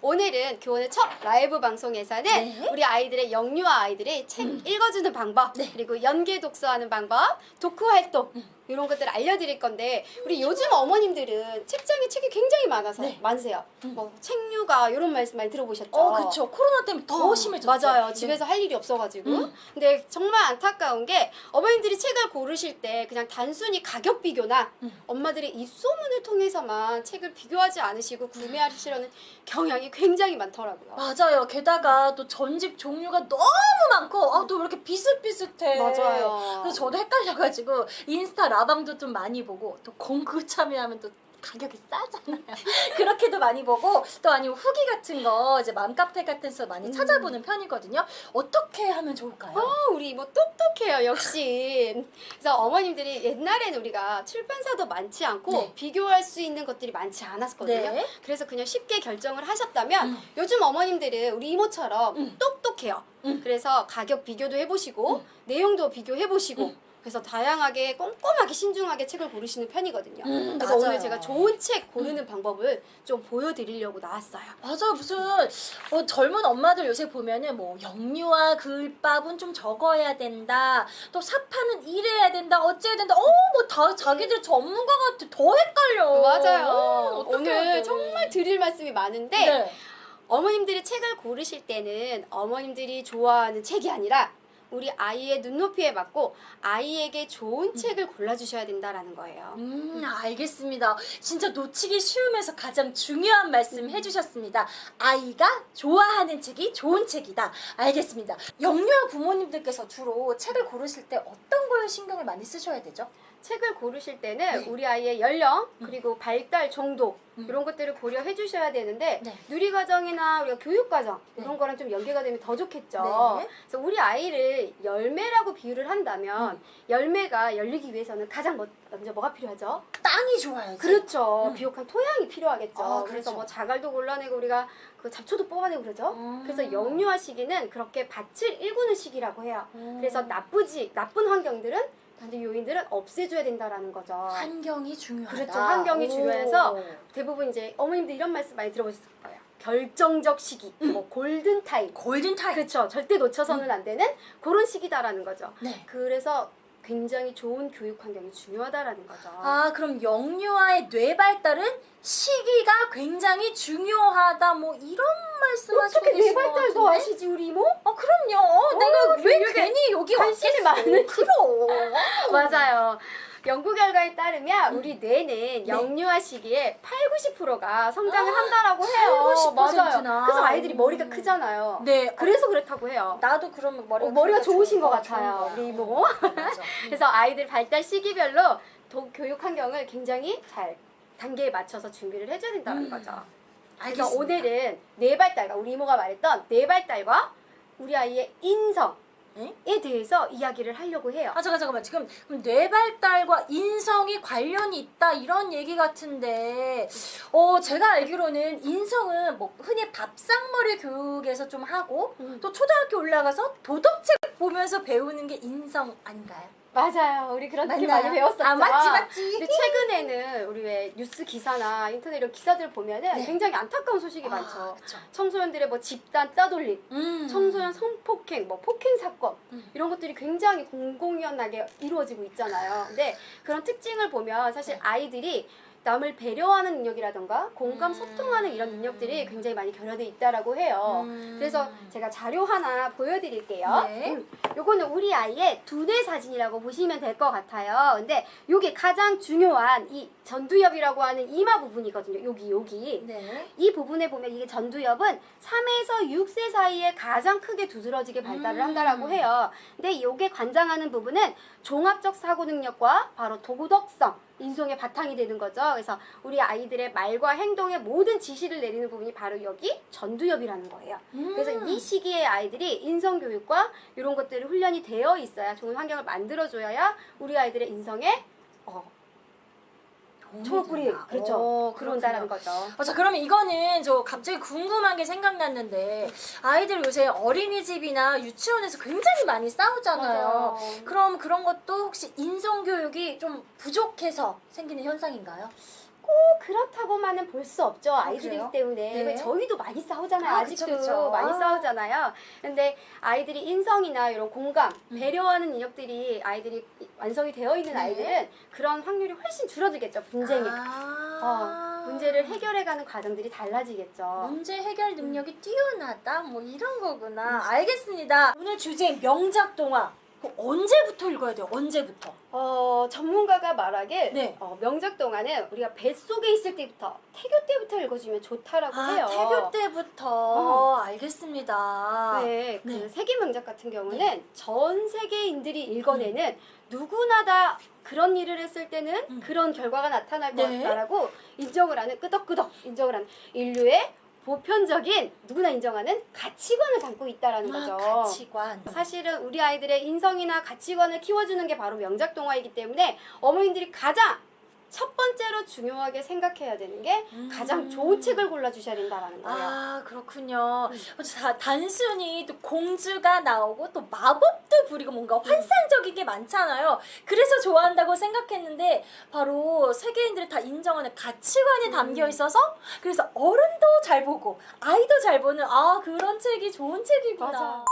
오늘은 교원의 첫 라이브 방송에서는 네. 우리 아이들의 영유아 아이들의 책 읽어주는 방법, 네. 그리고 연계 독서하는 방법, 독후 활동 이런 것들을 알려드릴 건데 우리 요즘 어머님들은 책장에 책이 굉장히 많아서 네. 많으세요. 뭐 책류가 이런 말씀 많이 들어보셨죠? 그쵸. 코로나 때문에 더 심해졌죠. 맞아요. 네. 집에서 할 일이 없어가지고. 근데 정말 안타까운 게 어머님들이 책을 고르실 때 그냥 단순히 가격 비교나 엄마들의 입소문을 통해서만 책을 비교하지 않으시고 구매하시려는 경향이 굉장히 많더라고요. 맞아요. 게다가 또 전집 종류가 너무 많고 또 왜 이렇게 비슷비슷해. 맞아요. 그래서 저도 헷갈려가지고 인스타 라방도 좀 많이 보고 또 공구 참여하면 또 가격이 싸잖아요. 그렇게도 많이 보고 또 아니면 후기 같은 거 이제 맘카페 같은 데서 많이 찾아보는 편이거든요. 어떻게 하면 좋을까요? 우리 뭐 똑똑해요, 역시. 그래서 어머님들이 옛날에는 우리가 출판사도 많지 않고 네. 비교할 수 있는 것들이 많지 않았거든요. 네. 그래서 그냥 쉽게 결정을 하셨다면 요즘 어머님들은 우리 이모처럼 똑똑해요. 그래서 가격 비교도 해보시고 내용도 비교해보시고 그래서 다양하게 꼼꼼하게 신중하게 책을 고르시는 편이거든요. 그래서 맞아요. 오늘 제가 좋은 책 고르는 방법을 좀 보여드리려고 나왔어요. 맞아요. 무슨 젊은 엄마들 요새 보면은 뭐 영유아 글밥은 좀 적어야 된다. 또 사파는 이래야 된다. 어째야 된다. 뭐 다 자기들 전문가 같아. 더 헷갈려. 맞아요. 어떡해, 오늘 어떡해. 정말 드릴 말씀이 많은데 네. 어머님들이 책을 고르실 때는 어머님들이 좋아하는 책이 아니라 우리 아이의 눈높이에 맞고 아이에게 좋은 책을 골라주셔야 된다라는 거예요. 알겠습니다. 진짜 놓치기 쉬우면서 가장 중요한 말씀 해주셨습니다. 아이가 좋아하는 책이 좋은 책이다. 알겠습니다. 영유아 부모님들께서 주로 책을 고르실 때 어떤 걸 신경을 많이 쓰셔야 되죠? 책을 고르실 때는 우리 아이의 연령 그리고 발달 정도 이런 것들을 고려해 주셔야 되는데 네. 누리과정이나 우리가 교육과정 이런 네. 거랑 좀 연계가 되면 더 좋겠죠. 네. 그래서 우리 아이를 열매라고 비유를 한다면 열매가 열리기 위해서는 가장 먼저 뭐가 필요하죠? 땅이 좋아야지. 그렇죠. 비옥한 토양이 필요하겠죠. 아, 그래서 그렇죠. 뭐 자갈도 골라내고 우리가 그 잡초도 뽑아내고 그러죠. 그래서 영유아 시기는 그렇게 밭을 일구는 시기라고 해요. 그래서 나쁜 환경들은 단지 요인들은 없애줘야 된다라는 거죠. 환경이 중요하다. 그렇죠. 환경이 중요해서 오. 대부분 이제 어머님들 이런 말씀 많이 들어보셨을 거예요. 결정적 시기, 뭐 골든 타임. 골든 타임. 그렇죠. 절대 놓쳐서는 안 되는 그런 시기다라는 거죠. 네. 그래서 굉장히 좋은 교육 환경이 중요하다라는 거죠. 그럼 영유아의 뇌 발달은 시기가 굉장히 중요하다. 뭐 이런 말씀하시고 어떻게 뇌 계신 것 발달도 같은데? 아시지 우리 이모? 그럼요. 내가 왜 교육에 괜히 여기 관심이 왔겠어. 많은 그럼. 맞아요. 연구 결과에 따르면 우리 뇌는 영유아 시기에 80~90%가 성장을 한다라고 해요. 80%나. 맞아요. 그래서 아이들이 머리가 크잖아요. 네. 그래서 그렇다고 해요. 나도 그러면 머리가 머리가 크기가 좋으신 것 좋은 같아요, 거야. 우리 이모. 맞아. 그래서 아이들 발달 시기별로 교육 환경을 굉장히 잘 단계에 맞춰서 준비를 해줘야 된다는 거죠. 그래서 알겠습니다. 오늘은 뇌 발달과 우리 이모가 말했던 뇌 발달과 우리 아이의 인성에 대해서 이야기를 하려고 해요. 잠깐만. 지금 그럼 뇌 발달과 인성이 관련이 있다 이런 얘기 같은데 제가 알기로는 인성은 뭐 흔히 밥상머리 교육에서 좀 하고 또 초등학교 올라가서 도덕책 보면서 배우는 게 인성 아닌가요? 맞아요. 우리 그렇게 맞나요? 많이 배웠었죠. 맞지. 근데 최근에는 우리 왜 뉴스 기사나 인터넷 이런 기사들 보면은 네. 굉장히 안타까운 소식이 많죠. 그쵸. 청소년들의 뭐 집단 따돌림, 청소년 성폭행, 뭐 폭행 사건 이런 것들이 굉장히 공공연하게 이루어지고 있잖아요. 근데 그런 특징을 보면 사실 아이들이 남을 배려하는 능력이라던가 공감 소통하는 이런 능력들이 굉장히 많이 결여돼 있다라고 해요. 그래서 제가 자료 하나 보여드릴게요. 네. 요거는 우리 아이의 두뇌 사진이라고 보시면 될 것 같아요. 근데 요게 가장 중요한 이 전두엽이라고 하는 이마 부분이거든요. 여기. 네. 이 부분에 보면 이게 전두엽은 3에서 6세 사이에 가장 크게 두드러지게 발달을 한다라고 해요. 근데 요게 관장하는 부분은 종합적 사고 능력과 바로 도덕성, 인성의 바탕이 되는 거죠. 그래서 우리 아이들의 말과 행동의 모든 지시를 내리는 부분이 바로 여기 전두엽이라는 거예요. 그래서 이 시기에 아이들이 인성교육과 이런 것들이 훈련이 되어 있어야 좋은 환경을 만들어줘야 우리 아이들의 인성에 초록불이 그렇죠. 들어온다는 거죠. 맞아. 그러면 이거는 저 갑자기 궁금한 게 생각났는데 아이들 요새 어린이집이나 유치원에서 굉장히 많이 싸우잖아요. 맞아요. 그럼 그런 것도 혹시 인성교육이 좀 부족해서 생기는 현상인가요? 꼭 그렇다고만은 볼 수 없죠. 아이들이기 그래요? 때문에. 네. 왜 저희도 많이 싸우잖아요. 아, 아직도 그쵸. 많이 아. 싸우잖아요. 근데 아이들이 인성이나 이런 공감, 배려하는 인력들이 아이들이 완성이 되어 있는 네. 아이들은 그런 확률이 훨씬 줄어들겠죠. 분쟁이. 문제를 해결해가는 과정들이 달라지겠죠. 문제 해결 능력이 뛰어나다 뭐 이런 거구나. 알겠습니다. 오늘 주제 명작 동화. 그거 언제부터 읽어야 돼요? 언제부터? 전문가가 말하길 네. 명작 동화는 우리가 뱃속에 있을 때부터 태교 때부터 읽어주면 좋다라고 해요. 태교 때부터 알겠습니다. 네, 네. 그 세계 명작 같은 경우는 전 세계인들이 읽어내는 누구나 다 그런 일을 했을 때는 그런 결과가 나타날 것 네. 같다라고 인정을 하는 끄덕끄덕 인정을 하는 인류의 보편적인 누구나 인정하는 가치관을 담고 있다라는 거죠. 가치관. 사실은 우리 아이들의 인성이나 가치관을 키워주는 게 바로 명작 동화이기 때문에 어머님들이 가장 첫 번째로 중요하게 생각해야 되는 게 가장 좋은 책을 골라주셔야 된다라는 거예요. 아, 그렇군요. 단순히 또 공주가 나오고 또 마법도 부리고 뭔가 환상적인 게 많잖아요. 그래서 좋아한다고 생각했는데 바로 세계인들이 다 인정하는 가치관이 담겨 있어서 그래서 어른도 잘 보고 아이도 잘 보는 그런 책이 좋은 책이구나. 맞아.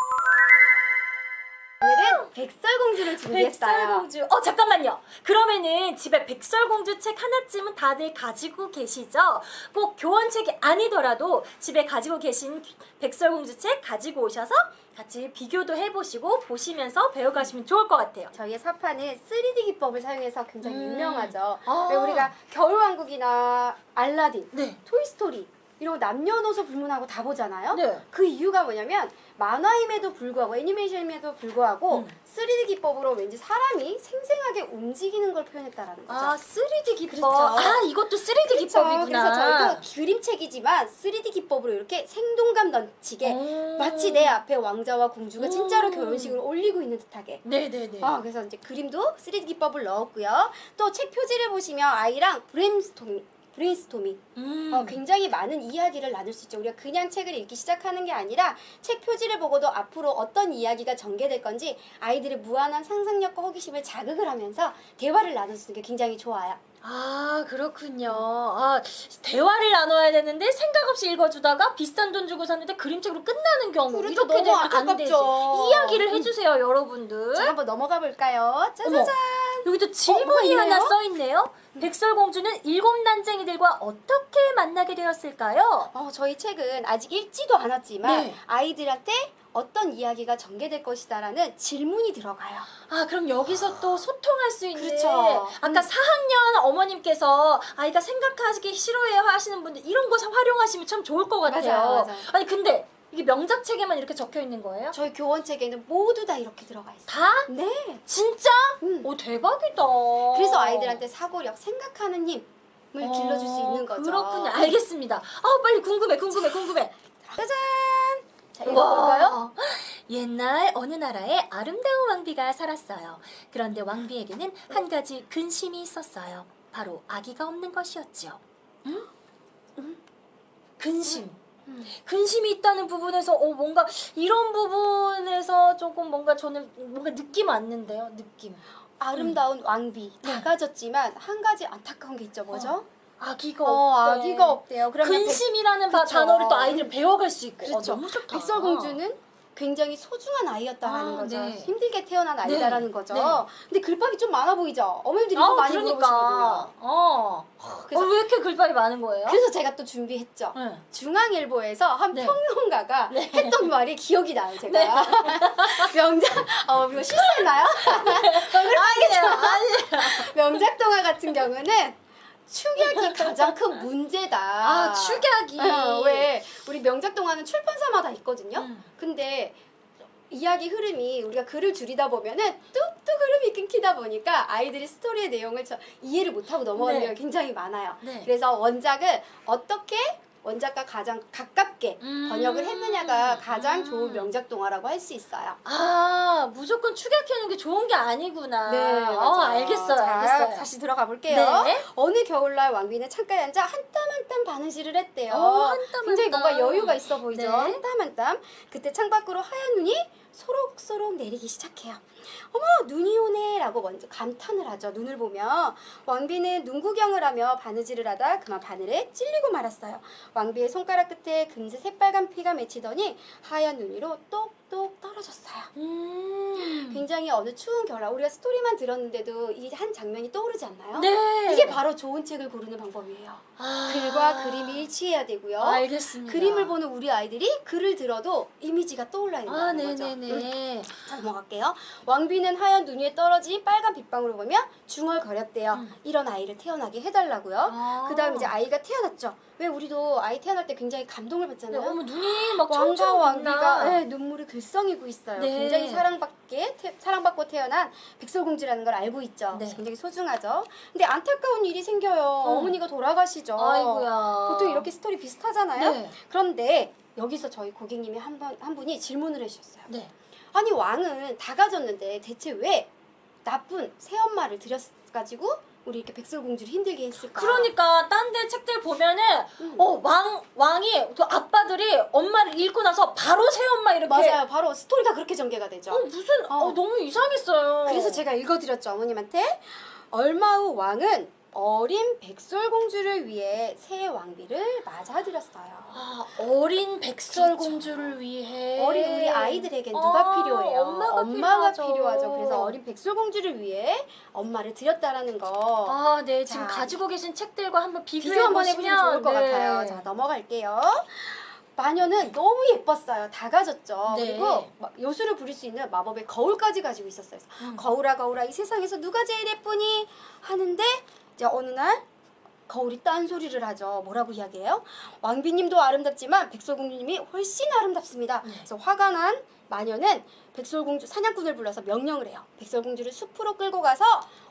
오늘은 백설공주를 준비했어요. 백설공주. 잠깐만요. 그러면은 집에 백설공주 책 하나쯤은 다들 가지고 계시죠? 꼭 교원책이 아니더라도 집에 가지고 계신 백설공주 책 가지고 오셔서 같이 비교도 해보시고 보시면서 배워가시면 좋을 것 같아요. 저희의 사파는 3D 기법을 사용해서 굉장히 유명하죠. 아. 왜 우리가 겨울왕국이나 알라딘, 네. 토이스토리 이런 거 남녀노소 불문하고 다 보잖아요. 네. 그 이유가 뭐냐면 만화임에도 불구하고 애니메이션임에도 불구하고 3D 기법으로 왠지 사람이 생생하게 움직이는 걸 표현했다라는 거죠. 3D 기법. 그렇죠. 이것도 3D 기법이구나. 그래서 저희도 그림책이지만 3D 기법으로 이렇게 생동감 넘치게 마치 내 앞에 왕자와 공주가 진짜로 결혼식을 올리고 있는 듯하게. 네네네. 그래서 이제 그림도 3D 기법을 넣었고요. 또 책 표지를 보시면 아이랑 브레인스토밍 굉장히 많은 이야기를 나눌 수 있죠. 우리가 그냥 책을 읽기 시작하는 게 아니라 책 표지를 보고도 앞으로 어떤 이야기가 전개될 건지 아이들의 무한한 상상력과 호기심을 자극을 하면서 대화를 나눌 수 있는 게 굉장히 좋아요. 그렇군요. 대화를 나눠야 되는데 생각 없이 읽어주다가 비싼 돈 주고 샀는데 그림책으로 끝나는 경우 그렇죠. 이렇게 너무 되면 안 안타깝죠. 되지. 이야기를 해주세요, 여러분들. 자, 한번 넘어가 볼까요? 짜자잔! 여기도 질문이 뭐가 있나요? 하나 써있네요. 백설공주는 7난쟁이들과 어떻게 만나게 되었을까요? 저희 책은 아직 읽지도 않았지만 네. 아이들한테 어떤 이야기가 전개될 것이다라는 질문이 들어가요. 그럼 여기서 또 소통할 수 있는 그렇죠. 아까 4학년 어머님께서 아이가 생각하기 싫어해요 하시는 분들 이런 거 활용하시면 참 좋을 것 같아요. 맞아요. 아니 근데 이게 명작 책에만 이렇게 적혀 있는 거예요? 저희 교원책에는 모두 다 이렇게 들어가 있어요. 다? 네. 진짜? 음. 오 대박이다. 그래서 아이들한테 사고력, 생각하는 힘을 길러줄 수 있는 거죠. 그렇군요. 알겠습니다. 빨리 궁금해. 짜잔! 자, 읽어볼까요? 와. 옛날 어느 나라에 아름다운 왕비가 살았어요. 그런데 왕비에게는 한 가지 근심이 있었어요. 바로 아기가 없는 것이었죠. 근심. 근심이 있다는 부분에서 뭔가 이런 부분에서 조금 뭔가 저는 뭔가 느낌 왔는데요. 느낌. 아름다운 왕비 다 네. 가졌지만 한 가지 안타까운 게 있죠. 뭐죠? 아기가 없대. 아기가 없대요. 그러면 근심이라는 그쵸. 단어를 또 아이들은 배워갈 수 있고. 그렇죠. 너무 좋다. 백설공주는 굉장히 소중한 아이였다라는 거죠. 네. 힘들게 태어난 아이다라는 거죠. 네. 근데 글밥이 좀 많아 보이죠? 어머님들이 이거 많이 물어보시거든요. 그래서 왜 이렇게 글밥이 많은 거예요? 그래서 제가 또 준비했죠. 네. 중앙일보에서 한 네. 평론가가 네. 했던 말이 기억이 나요, 제가. 네. 명작, 이거 실수했나요? 아니에요. 명작 동화 같은 경우는 축약이 가장 큰 문제다. 축약이. 왜 우리 명작 동화는 출판사마다 있거든요. 음. 근데 이야기 흐름이 우리가 글을 줄이다 보면은 뚝뚝 흐름이 끊기다 보니까 아이들이 스토리의 내용을 이해를 못하고 넘어가는 네. 경우가 굉장히 많아요. 네. 그래서 원작을 어떻게 원작과 가장 가깝게 번역을 했느냐가 가장 좋은 명작 동화라고 할 수 있어요. 아, 무조건 축약해놓은 게 좋은 게 아니구나. 네, 맞아요. 알겠어요, 자, 알겠어요. 다시 들어가 볼게요. 네. 어느 겨울날 왕비는 창가에 앉아 한 땀 한 땀 바느질을 했대요. 한 땀 한 굉장히 땀. 뭔가 여유가 있어 보이죠? 네. 한 땀 한 땀. 그때 창밖으로 하얀 눈이 소록소록 내리기 시작해요. 어머, 눈이 오네라고 먼저 감탄을 하죠. 눈을 보며 왕비는 눈 구경을 하며 바느질을 하다 그만 바늘에 찔리고 말았어요. 왕비의 손가락 끝에 금세 새빨간 피가 맺히더니 하얀 눈 위로 똑똑 떨어졌어요. 굉장히 어느 추운 겨울날 우리가 스토리만 들었는데도 이 한 장면이 떠오르지 않나요? 네. 이게 바로 좋은 책을 고르는 방법이에요. 아, 글과 그림이 일치해야 되고요. 알겠습니다. 그림을 보는 우리 아이들이 글을 들어도 이미지가 떠올라야 아, 된다는 거죠. 네네네. 자, 넘어갈게요. 왕비는 하얀 눈 위에 떨어진 빨간 빗방울을 보며 중얼거렸대요. 이런 아이를 태어나게 해달라고요. 아. 그 다음 이제 아이가 태어났죠. 왜 우리도 아이 태어날 때 굉장히 감동을 네, 받잖아요. 어머, 눈이 막 왕과 청청 왕비가 빛나. 눈물을 글썽이고 있어요. 네. 굉장히 사랑받고 태어난 백설공주라는 걸 알고 있죠. 네. 굉장히 소중하죠. 근데 안타까운 일이 생겨요. 어머니가 돌아가시죠. 아이고야. 보통 이렇게 스토리 비슷하잖아요. 네. 그런데 여기서 저희 고객님이 한 분이 질문을 해주셨어요. 네. 아니 왕은 다 가졌는데 대체 왜 나쁜 새엄마를 들여가지고 우리 이렇게 백설공주를 힘들게 했을까? 그러니까 딴 데 책들 보면은 왕이 그 아빠들이 엄마를 잃고 나서 바로 새엄마 이렇게 맞아요. 바로 스토리가 그렇게 전개가 되죠. 무슨 너무 이상했어요. 그래서 제가 읽어드렸죠, 어머님한테. 얼마 후 왕은 어린 백설공주를 위해 새 왕비를 맞아들였어요. 아, 어린 백설공주를 위해 어린 우리 아이들에겐 누가 필요해요? 엄마가 필요하죠. 필요하죠. 그래서 어린 백설공주를 위해 엄마를 들였다라는 거. 아, 네. 지금 자, 가지고 계신 책들과 한번 비교 비교해 한번 해보시면 좋을 것 네. 같아요. 자, 넘어갈게요. 마녀는 너무 예뻤어요. 다 가졌죠. 네. 그리고 요술을 부릴 수 있는 마법의 거울까지 가지고 있었어요. 그래서 거울아 거울아 이 세상에서 누가 제일 예쁘니? 하는데 이제 어느 날 거울이 딴소리를 하죠. 뭐라고 이야기해요? 왕비님도 아름답지만 백설공주님이 훨씬 아름답습니다. 그래서 화가 난 마녀는 백설공주 사냥꾼을 불러서 명령을 해요. 백설공주를 숲으로 끌고 가서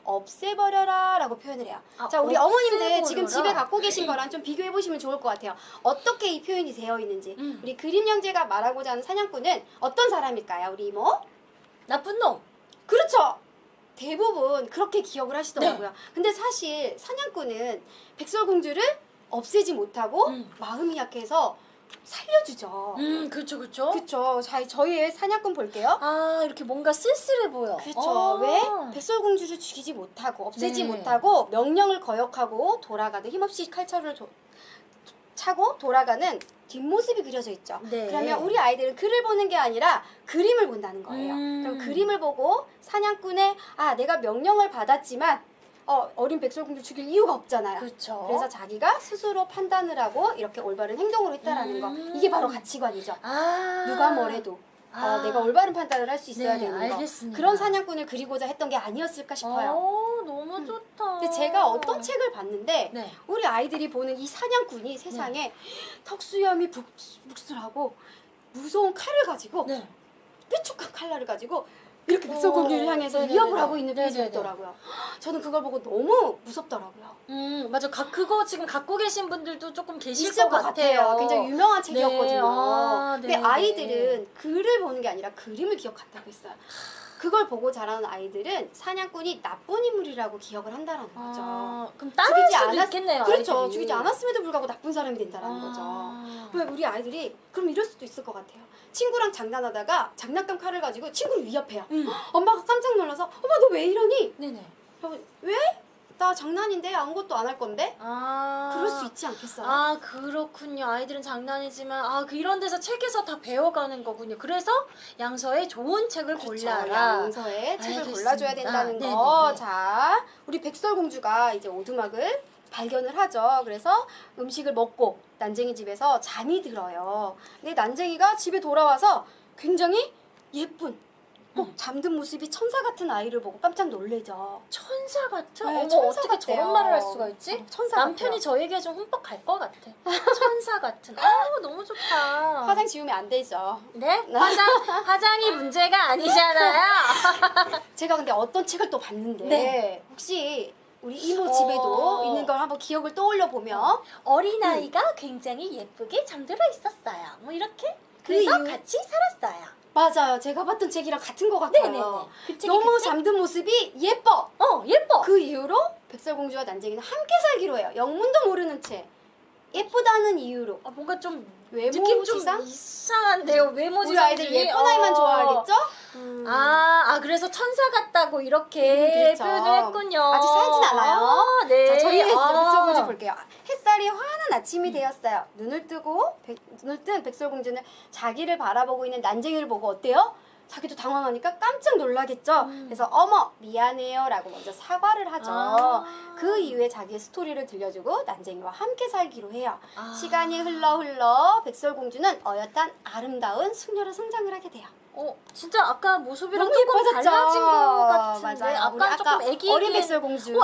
없애버려라 라고 표현을 해요. 아, 자, 우리 없애버려라. 어머님들 지금 집에 갖고 계신 거랑 좀 비교해 보시면 좋을 것 같아요. 어떻게 이 표현이 되어 있는지. 우리 그림 형제가 말하고자 하는 사냥꾼은 어떤 사람일까요? 우리 이모? 나쁜 놈. 그렇죠. 대부분 그렇게 기억을 하시더라고요. 근데 사실 사냥꾼은 백설공주를 없애지 못하고 마음이 약해서 살려주죠. 그렇죠, 그렇죠. 그렇죠. 자, 저희의 사냥꾼 볼게요. 아, 이렇게 뭔가 쓸쓸해 보여. 그렇죠. 왜 백설공주를 죽이지 못하고 없애지 네. 못하고 명령을 거역하고 돌아가는 힘없이 칼자루를 차고 돌아가는 뒷모습이 그려져 있죠. 네. 그러면 우리 아이들은 글을 보는 게 아니라 그림을 본다는 거예요. 그럼 그림을 보고 사냥꾼의 내가 명령을 받았지만 어린 백설공주 죽일 이유가 없잖아요. 그렇죠. 그래서 자기가 스스로 판단을 하고 이렇게 올바른 행동을 했다라는 거. 이게 바로 가치관이죠. 아. 누가 뭐래도 내가 올바른 판단을 할 수 있어야 네, 되는 알겠습니다. 거. 그런 사냥꾼을 그리고자 했던 게 아니었을까 싶어요. 너무 좋다. 근데 제가 어떤 책을 봤는데 네. 우리 아이들이 보는 이 사냥꾼이 세상에 턱수염이 북슬하고 무서운 칼을 가지고 네. 뾰족한 칼날을 가지고 이렇게 백설공주를 향해서 위협을 하고 있는 네네네. 페이지였더라고요. 저는 그걸 보고 너무 무섭더라고요. 맞아. 그거 지금 갖고 계신 분들도 조금 계실 있을 것 같아요. 굉장히 유명한 책이었거든요. 아, 근데 네. 아이들은 글을 보는 게 아니라 그림을 기억한다고 했어요. 그걸 보고 자라는 아이들은 사냥꾼이 나쁜 인물이라고 기억을 한다라는 거죠. 그럼 따라할 수도 있겠네요. 그렇죠. 아이들이. 죽이지 않았음에도 불구하고 나쁜 사람이 된다라는 거죠. 아. 왜 우리 아이들이 그럼 이럴 수도 있을 것 같아요. 친구랑 장난하다가 장난감 칼을 가지고 친구를 위협해요. 엄마가 깜짝 놀라서 엄마 너 왜 이러니? 네네. 그러면 왜? 나 장난인데 아무것도 안 할 건데? 그럴 수 있지 않겠어요? 아, 그렇군요. 아이들은 장난이지만 이런 데서 책에서 다 배워가는 거군요. 그래서 양서에 좋은 책을 골라라. 양서에 책을 알겠습니다. 골라줘야 된다는 네네네. 거. 자, 우리 백설공주가 이제 오두막을 발견을 하죠. 그래서 음식을 먹고 난쟁이 집에서 잠이 들어요. 근데 난쟁이가 집에 돌아와서 굉장히 예쁜 꼭 잠든 모습이 천사 같은 아이를 보고 깜짝 놀래죠. 천사 같은? 네, 어머, 천사 어떻게 같대요. 저런 말을 할 수가 있지? 천사 남편이 같아요. 저에게 좀 흠뻑 갈 것 같아. 천사 같은. 너무 좋다. 화장 지우면 안 되죠. 네? 화장이 문제가 아니잖아요. 제가 근데 어떤 책을 또 봤는데 네. 혹시 우리 이모 집에도 있는 걸 한번 기억을 떠올려 보면 어린아이가 굉장히 예쁘게 잠들어 있었어요. 뭐 이렇게. 그래서 이유- 같이 살았어요. 맞아요. 제가 봤던 책이랑 같은 것 같아요. 네네네. 그 책이 너무 그 책? 잠든 모습이 예뻐. 예뻐. 그 이후로 백설공주와 난쟁이는 함께 살기로 해요. 영문도 모르는 채. 예쁘다는 이유로. 뭔가 좀 외모 느낌 좀 지상? 이상한데요. 외모 우리 아이들 지상주의. 예쁜 아이만 좋아하겠죠? 그래서 천사 같다고 이렇게 그렇죠. 표현을 했군요. 아직 살진 않아요. 네. 자, 저희 백설공주 볼게요. 햇살이 환한 아침이 되었어요. 눈을 뜬 백설공주는 자기를 바라보고 있는 난쟁이를 보고 어때요? 자기도 당황하니까 깜짝 놀라겠죠. 그래서 어머 미안해요라고 먼저 사과를 하죠. 그 이후에 자기의 스토리를 들려주고 난쟁이와 함께 살기로 해요. 시간이 흘러 백설공주는 어엿한 아름다운 숙녀로 성장을 하게 돼요. 진짜 아까 모습이랑 너무 조금 예뻐졌죠? 달라진 것 같은데. 맞아요. 우리 아까 조금 애기 어린 백설공주. 키도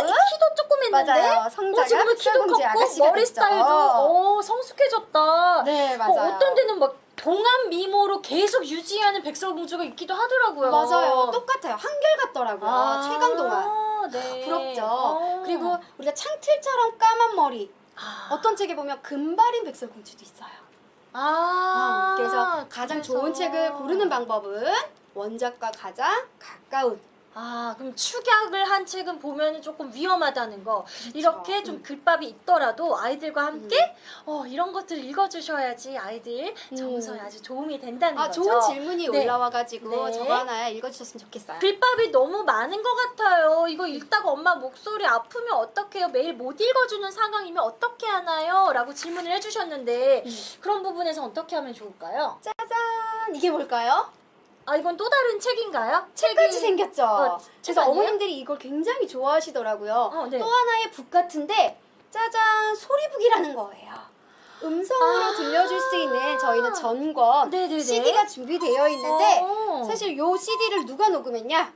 조금 했는데. 맞아요. 성자가 지금은 키도 백설공주 컸고 아가씨가 머리 됐죠. 스타일도 성숙해졌다. 네, 맞아요. 어떤 데는 막 동안 미모로 계속 유지하는 백설공주가 있기도 하더라고요. 맞아요. 똑같아요. 한결같더라고요. 최강동안. 네. 부럽죠. 그리고 우리가 창틀처럼 까만 머리. 어떤 책에 보면 금발인 백설공주도 있어요. 그래서 가장 좋은 책을 고르는 방법은 원작과 가장 가까운. 그럼 축약을 한 책은 보면 조금 위험하다는 거. 그렇죠. 이렇게 좀 글밥이 있더라도 아이들과 함께 이런 것들을 읽어주셔야지 아이들 정서에 아주 도움이 된다는 거죠. 좋은 질문이 네. 올라와가지고 네. 저거 하나 읽어주셨으면 좋겠어요. 글밥이 너무 많은 것 같아요. 이거 읽다가 엄마 목소리 아프면 어떡해요? 매일 못 읽어주는 상황이면 어떻게 하나요? 라고 질문을 해주셨는데 그런 부분에서 어떻게 하면 좋을까요? 짜잔! 이게 뭘까요? 이건 또 다른 책인가요? 책같이 생겼죠? 책 그래서 아니에요? 어머님들이 이걸 굉장히 좋아하시더라고요. 네. 또 하나의 북 같은데 짜잔! 소리북이라는 거예요. 음성으로 들려줄 수 있는 저희는 전권 네네네. CD가 준비되어 있는데 어. 사실 요 CD를 누가 녹음했냐?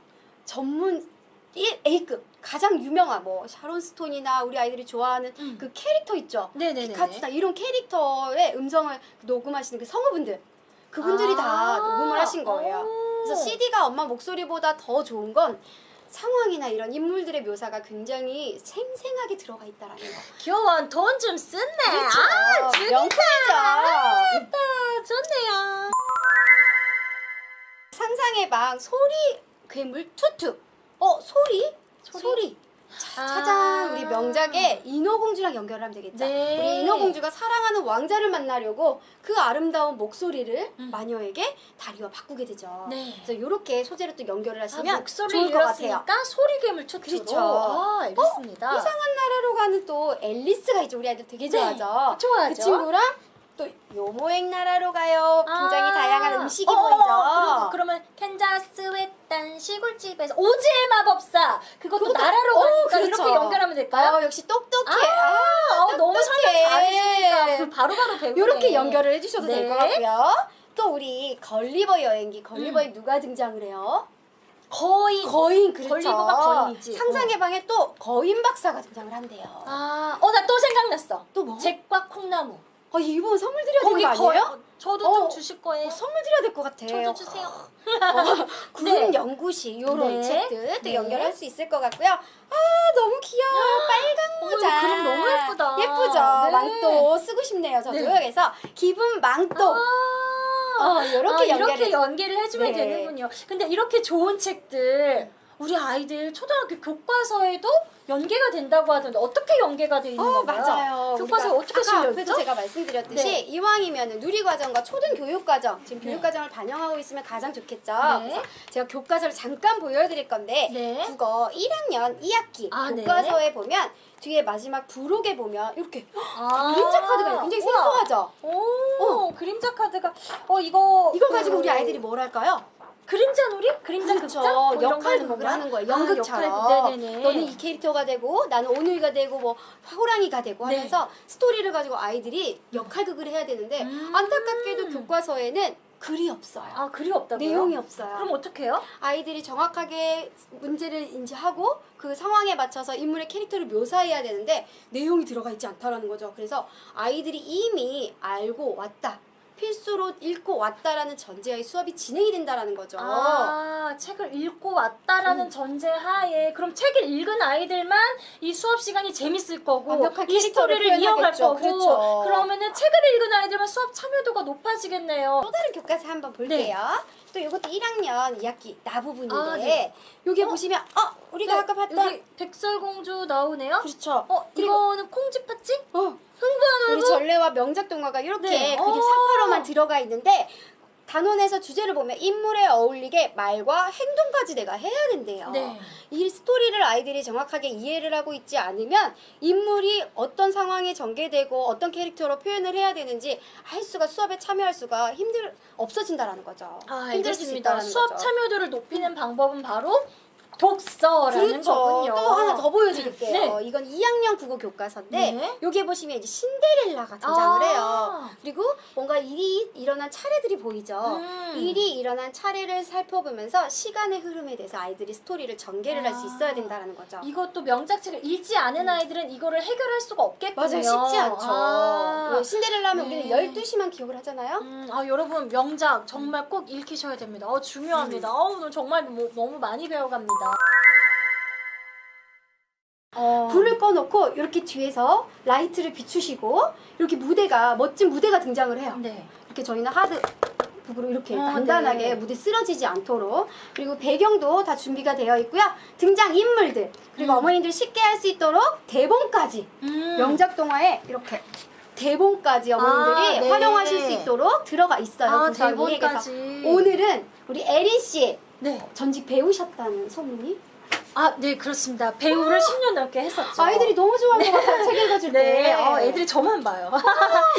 전문 1A급 가장 유명한 뭐 샤론 스톤이나 우리 아이들이 좋아하는 그 캐릭터 있죠? 네네네. 피카츄나 이런 캐릭터의 음성을 녹음하시는 그 성우분들 그분들이 다 녹음을 하신 거예요. 그래서 CD가 엄마 목소리보다 더 좋은 건 상황이나 이런 인물들의 묘사가 굉장히 생생하게 들어가 있다라는 거. 귀여워. 돈 좀 쓰네. 그렇죠. 명품이죠. 좋네요. 상상의 방 소리 괴물 투투. 소리. 짜잔 우리 명작의 인어공주랑 연결하면 되겠죠. 네. 우리 인어공주가 사랑하는 왕자를 만나려고 그 아름다운 목소리를 마녀에게 다리와 바꾸게 되죠. 네. 그래서 이렇게 소재로 또 연결을 하시면 목소리를 좋을 것 같아요. 잃었으니까 소리괴물 투투로. 그렇죠. 알겠습니다. 이상한 나라로 가는 또 앨리스가 있죠. 우리 아이들 되게 네, 좋아하죠. 좋아하죠. 그 친구랑 또 요모행 나라로 가요. 굉장히 다양한 음식이 그리고 보이죠. 그러면 캔자스 외딴 시골집에서 오즈의 마법사 그것도 그것도- 나라로 가니까 그렇죠. 이렇게 연결하면 될까요? 역시 똑똑해. 너무 설명 똑똑해. 잘해주니까 그 바로바로 배우네. 이렇게 연결을 해주셔도 될 것 네. 같고요. 또 우리 걸리버 여행기 걸리버에 누가 등장을 해요? 거인 그렇죠. 걸리버가 거인이지. 상상의 방에 또 거인 박사가 등장을 한대요. 나 또 생각났어. 또 뭐? 잭과 콩나무. 이번 선물 드려야 되는 거 아니에요? 저도 좀 주실 거예요. 선물 드려야 될 것 같아. 저도 주세요. 구름 네. 연구시 이런 네. 책들 또 네. 연결할 수 있을 것 같고요. 너무 귀여워. 빨간 모자. 그림 너무 예쁘다. 예쁘죠? 네. 망토 쓰고 싶네요. 저도. 네. 그래서 기분 망토. 이렇게 이렇게 연계를 해주면 네. 되는군요. 근데 이렇게 좋은 책들 우리 아이들 초등학교 교과서에도 연계가 된다고 하던데 어떻게 연계가 돼 있는 건가요? 맞아요. 교과서에 우리가 어떻게 아까 실려 앞에도 있죠? 제가 말씀드렸듯이 네. 이왕이면 누리과정과 초등교육과정 지금 네. 교육과정을 반영하고 있으면 가장 좋겠죠. 네. 그래서 제가 교과서를 잠깐 보여드릴 건데 네. 국어 1학년 2학기 네. 교과서에 보면 뒤에 마지막 부록에 보면 이렇게 아. 그림자 카드가 굉장히 우와. 생소하죠. 그림자 카드가 이거 이걸 가지고 우리 아이들이 뭘 할까요? 그림자 놀이? 그림자 그렇죠. 극장? 뭐 이런 거 역할극을 건가요? 하는 거예요. 연극처럼. 역할극. 네네네. 너는 이 캐릭터가 되고 나는 오누이가 되고 뭐 호랑이가 되고 네. 하면서 스토리를 가지고 아이들이 역할극을 해야 되는데 안타깝게도 교과서에는 글이 없어요. 글이 없다고요? 내용이 없어요. 그럼 어떻게 해요? 아이들이 정확하게 문제를 인지하고 그 상황에 맞춰서 인물의 캐릭터를 묘사해야 되는데 내용이 들어가 있지 않다라는 거죠. 그래서 아이들이 이미 알고 왔다. 필수로 읽고 왔다라는 전제하에 수업이 진행이 된다라는 거죠. 아, 책을 읽고 왔다라는 전제하에 그럼 책을 읽은 아이들만 이 수업 시간이 재밌을 거고 완벽한 이 스토리를 캐릭터를 이어갈 표현하겠죠. 거고 그렇죠. 그러면은 책을 읽은 아이들만 수업 참여도가 높아지겠네요. 또 다른 교과서 한번 볼게요. 또 이것도 1학년 2학기 나 부분인데 아, 네. 여기 보시면 우리가 네, 아까 봤던 여기 백설공주 나오네요. 그렇죠. 그리고 이거는 콩쥐팥쥐? 우리 흥부하는 전래와 명작 동화가 이렇게 네. 그림 사파로만 들어가 있는데 단원에서 주제를 보면 인물에 어울리게 말과 행동까지 내가 해야 된대요. 네. 이 스토리를 아이들이 정확하게 이해를 하고 있지 않으면 인물이 어떤 상황에 전개되고 어떤 캐릭터로 표현을 해야 되는지 할 수가 수업에 참여할 수가 없어진다라는 거죠. 힘들어질 수 알겠습니다. 있다는 수업 거죠. 참여도를 높이는 방법은 바로 독서라는 그렇죠. 거군요. 또 하나 더 보여드릴게요. 네. 이건 2학년 국어 교과서인데 네. 여기 보시면 이제 신데렐라가 등장을 해요. 아. 그리고 뭔가 일이 일어난 차례들이 보이죠. 일이 일어난 차례를 살펴보면서 시간의 흐름에 대해서 아이들이 스토리를 전개를 할 수 있어야 된다는 거죠. 이것도 명작책을 읽지 않은 아이들은 이거를 해결할 수가 없겠군요. 맞아요. 쉽지 않죠. 왜 신데렐라 하면 네. 우리는 12시만 기억을 하잖아요. 여러분 명작 정말 꼭 읽히셔야 됩니다. 중요합니다. 오늘 정말 너무 많이 배워갑니다. 불을 꺼놓고 이렇게 뒤에서 라이트를 비추시고 이렇게 멋진 무대가 등장을 해요. 네. 이렇게 저희는 하드 북으로 이렇게 아, 간단하게 네. 무대 쓰러지지 않도록 그리고 배경도 다 준비가 되어 있고요. 등장 인물들 그리고 어머님들 쉽게 할 수 있도록 대본까지 명작 동화에 이렇게 대본까지 어머님들이 네. 활용하실 수 있도록 들어가 있어요. 구성이. 그래서 대본까지. 오늘은 우리 에린 씨 네. 전직 배우셨다는 소문이 네, 그렇습니다. 배우를 10년 넘게 했었죠. 아이들이 너무 좋아할 것 같아요. 책 읽어줄 때. 네. 애들이 저만 봐요.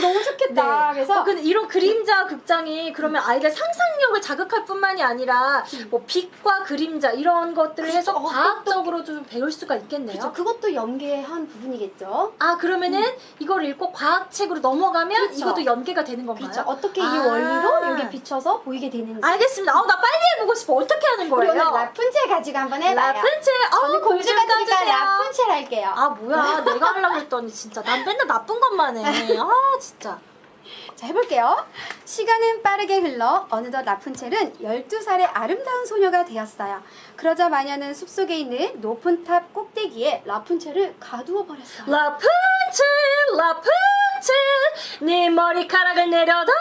너무 좋겠다. 네. 그래서 근데 이런 그림자 극장이 그러면 아이들 상상력을 자극할 뿐만이 아니라 뭐 빛과 그림자 이런 것들을 해서 그렇죠. 과학적으로 좀 배울 수가 있겠네요. 그렇죠. 그것도 연계한 부분이겠죠. 그러면은 이걸 읽고 과학책으로 넘어가면 그렇죠. 이것도 연계가 되는 건가요? 그렇죠. 어떻게 이 원리로 이게 비춰서 보이게 되는지. 알겠습니다. 나 빨리 해보고 싶어. 어떻게 하는 우리 거예요? 오늘 라푼첼 가지고 한번 해봐요. 라푼첼. 저는 공주 공주 같으니까 까주세요. 라푼첼 할게요. 뭐야. 내가 하려고 했더니 진짜 난 맨날 나쁜 것만 해. 진짜. 자, 해볼게요. 시간은 빠르게 흘러 어느덧 라푼첼은 12살의 아름다운 소녀가 되었어요. 그러자 마녀는 숲속에 있는 높은 탑 꼭대기에 라푼첼을 가두어 버렸어요. 라푼첼 네 머리카락을 내려다.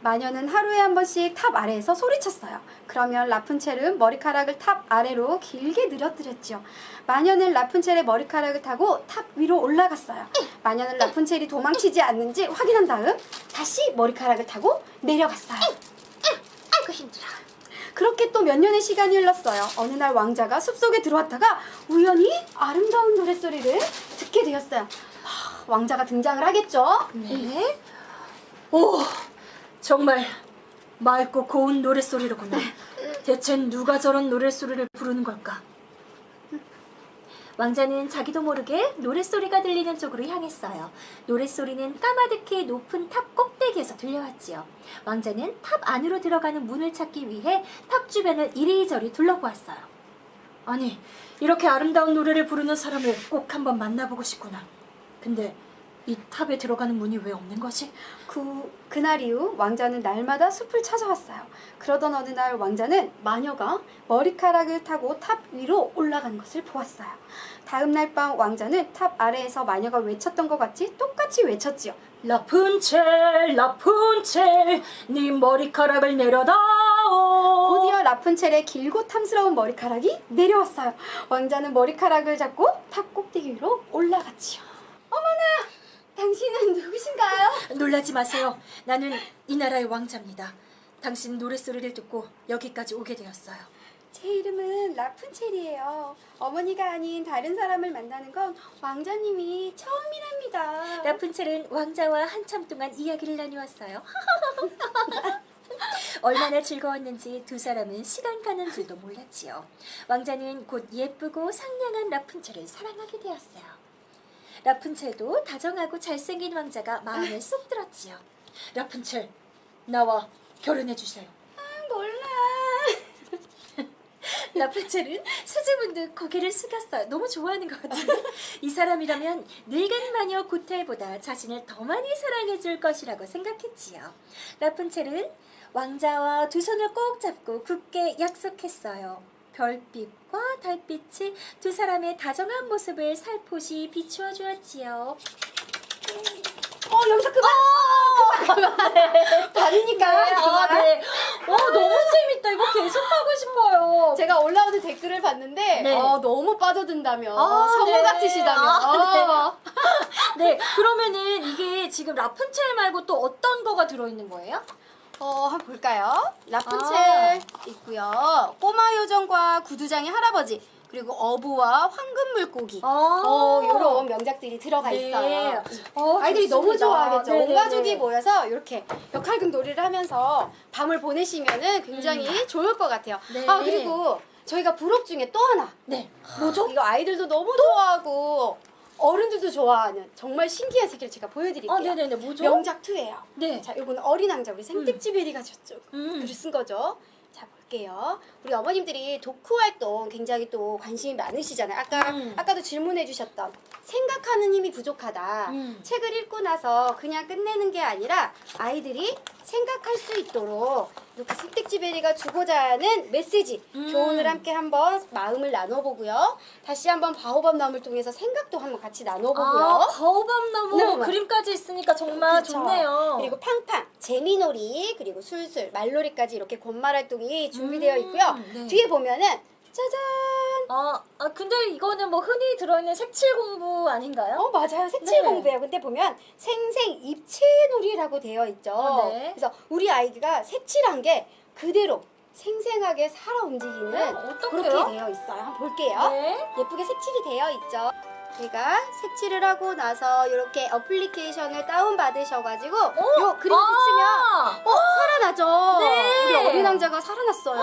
마녀는 하루에 한 번씩 탑 아래에서 소리쳤어요. 그러면 라푼첼은 머리카락을 탑 아래로 길게 늘어뜨렸죠. 마녀는 라푼첼의 머리카락을 타고 탑 위로 올라갔어요. 마녀는 라푼첼이 도망치지 않는지 확인한 다음 다시 머리카락을 타고 내려갔어요. 아이고 힘들어. 그렇게 또 몇 년의 시간이 흘렀어요. 어느 날 왕자가 숲속에 들어왔다가 우연히 아름다운 노랫소리를 듣게 되었어요. 왕자가 등장을 하겠죠? 네. 오, 정말 맑고 고운 노랫소리로구나. 대체 누가 저런 노랫소리를 부르는 걸까? 왕자는 자기도 모르게 노랫소리가 들리는 쪽으로 향했어요. 노랫소리는 까마득히 높은 탑 꼭대기에서 들려왔지요. 왕자는 탑 안으로 들어가는 문을 찾기 위해 탑 주변을 이리저리 둘러보았어요. 아니, 이렇게 아름다운 노래를 부르는 사람을 꼭 한번 만나보고 싶구나. 근데 이 탑에 들어가는 문이 왜 없는 거지? 그날 이후 왕자는 날마다 숲을 찾아왔어요. 그러던 어느 날 왕자는 마녀가 머리카락을 타고 탑 위로 올라가는 것을 보았어요. 다음 날 밤 왕자는 탑 아래에서 마녀가 외쳤던 것 같이 똑같이 외쳤지요. 라푼첼 네 머리카락을 내려다오. 곧이어 라푼첼의 길고 탐스러운 머리카락이 내려왔어요. 왕자는 머리카락을 잡고 탑 꼭대기 위로 올라갔지요. 어머나! 당신은 누구신가요? 놀라지 마세요. 나는 이 나라의 왕자입니다. 당신 노랫소리를 듣고 여기까지 오게 되었어요. 제 이름은 라푼첼이에요. 어머니가 아닌 다른 사람을 만나는 건 왕자님이 처음이랍니다. 라푼첼은 왕자와 한참 동안 이야기를 나누었어요. 얼마나 즐거웠는지 두 사람은 시간 가는 줄도 몰랐지요. 왕자는 곧 예쁘고 상냥한 라푼첼을 사랑하게 되었어요. 라푼첼도 다정하고 잘생긴 왕자가 마음에 쏙 들었지요. 라푼첼, 나와 결혼해 주세요. 몰라. 라푼첼은 수줍은 고개를 숙였어요. 너무 좋아하는 것 같은데 이 사람이라면 늙은 마녀 고텔보다 자신을 더 많이 사랑해줄 것이라고 생각했지요. 라푼첼은 왕자와 두 손을 꼭 잡고 굳게 약속했어요. 별빛과 달빛이 두 사람의 다정한 모습을 살포시 비추어 주었지요. 여기서 그만. 다르니까. 네, 네. 너무 재밌다. 이거 계속 하고 싶어요. 제가 올라오는 댓글을 봤는데 네. 너무 빠져든다며 성우 네. 같으시다며. 네, 그러면은 이게 지금 라푼첼 말고 또 어떤 거가 들어있는 거예요? 한번 볼까요? 라푼첼 있고요. 꼬마 요정과 구두장의 할아버지, 그리고 어부와 황금 물고기. 이런 명작들이 들어가 있어요. 아이들이 너무 좋아하겠죠. 온 가족이 모여서 이렇게 역할극 놀이를 하면서 밤을 보내시면은 굉장히 좋을 것 같아요. 네. 그리고 저희가 부록 중에 또 하나. 네. 뭐죠? 이거 아이들도 너무 좋아하고 어른들도 좋아하는 정말 신기한 세계를 제가 보여드릴게요. 네네네. 뭐죠? 명작 2예요. 네. 자, 이거는 어린 왕자 우리 생택지 베리가 저쪽 글을 음. 쓴 거죠. 자, 볼게요. 우리 어머님들이 독후 활동 굉장히 또 관심이 많으시잖아요. 아까도 질문해 주셨던 생각하는 힘이 부족하다. 책을 읽고 나서 그냥 끝내는 게 아니라 아이들이 생각할 수 있도록 이렇게 생택지 베리가 주고자 하는 메시지, 교훈을 함께 한번 마음을 나눠보고요. 다시 한번 바오밥 나무를 통해서 생각도 한번 같이 나눠보고요. 바오밥 나무 네. 그림까지 있으니까 정말 그쵸. 좋네요. 그리고 팡팡, 재미놀이, 그리고 술술, 말놀이까지 이렇게 권말 활동이 준비되어 있고요. 네. 뒤에 보면은 짜잔! 근데 이거는 뭐 흔히 들어있는 색칠 공부 아닌가요? 맞아요. 색칠 네. 공부예요. 근데 보면 생생 입체놀이라고 되어 있죠. 네. 그래서 우리 아이가 색칠한 게 그대로 생생하게 살아 움직이는 어떡해요? 그렇게 되어 있어요. 한번 볼게요. 네. 예쁘게 색칠이 되어 있죠. 제가 색칠을 하고 나서 이렇게 어플리케이션을 다운 받으셔가지고 요 그림 비추면 살아나죠. 네. 우리 어린 왕자가 살아났어요.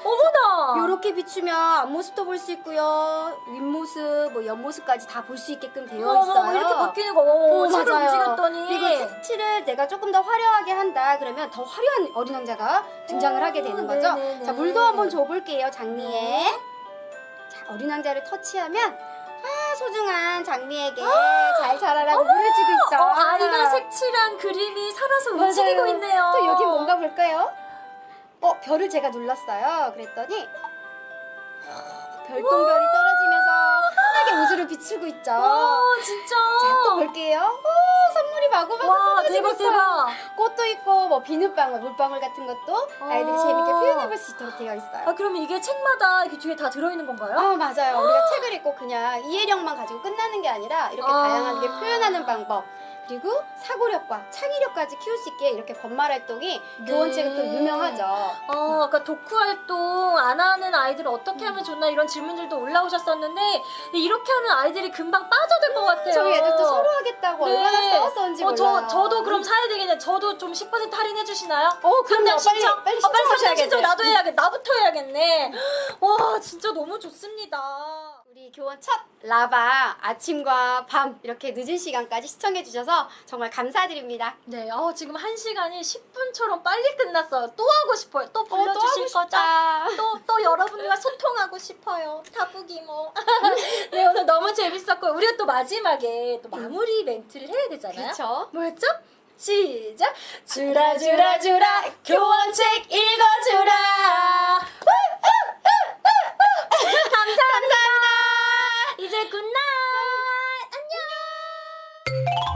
어머나. 요렇게 비추면 앞모습도 볼 수 있고요, 윗모습, 뭐 옆모습까지 다 볼 수 있게끔 되어 있어요. 이렇게 바뀌는 거. 색을 맞아요. 움직였더니. 그리고 색칠을 내가 조금 더 화려하게 한다 그러면 더 화려한 어린 왕자가 등장을 하게 되는 거죠. 네네네. 자, 물도 한번 줘볼게요. 장미에. 자, 어린 왕자를 터치하면 소중한 장미에게 잘 자라라고 물을 주고 있죠. 아이가 색칠한 그림이 살아서 맞아요. 움직이고 있네요. 또 여기 뭔가 볼까요? 별을 제가 눌렀어요. 그랬더니 별똥별이 떨어지면서 환하게 우주를 비추고 있죠. 진짜. 자, 또 볼게요. 선물이 마구마구 와, 쏟아지고 대박, 있어요. 대박. 꽃도 있고 뭐 비눗방울, 물방울 같은 것도 아이들이 재밌게 표현해볼 수 있도록 되어 있어요. 그러면 이게 책마다 이렇게 뒤에 다 들어있는 건가요? 맞아요. 우리가 책을 읽고 그냥 이해력만 가지고 끝나는 게 아니라 이렇게 다양하게 표현하는 방법, 그리고 사고력과 창의력까지 키울 수 있게 이렇게 권말 활동이 교원책은 또 유명하죠. 아까 독후 활동 안 하는 아이들 어떻게 하면 좋나 이런 질문들도 올라오셨었는데 이렇게 하면 아이들이 금방 빠져들 것 같아요. 저희 애들도 서로 하겠다고 얼마나 써왔었는지 몰라요. 저도 그럼 사야 되겠네. 저도 좀 10% 할인해 주시나요? 그럼요. 신청? 빨리 상담 신청하셔야겠네. 신청 나도 해야겠네. 나부터 해야겠네. 와, 진짜 너무 좋습니다. 우리 교원 첫 라방 아침과 밤 이렇게 늦은 시간까지 시청해 주셔서 정말 감사드립니다. 네, 지금 1시간이 10분처럼 빨리 끝났어요. 또 하고 싶어요. 또 불러주실 거죠? 또 여러분과 소통하고 싶어요. 타부기 뭐. 네, 오늘 너무 재밌었고 우리가 또 마지막에 또 마무리 멘트를 해야 되잖아요. 그렇죠. 뭐였죠? 시작! 주라 주라 주라 교원책 읽어주라. 감사합니다. 이제 굿나잇. 안녕.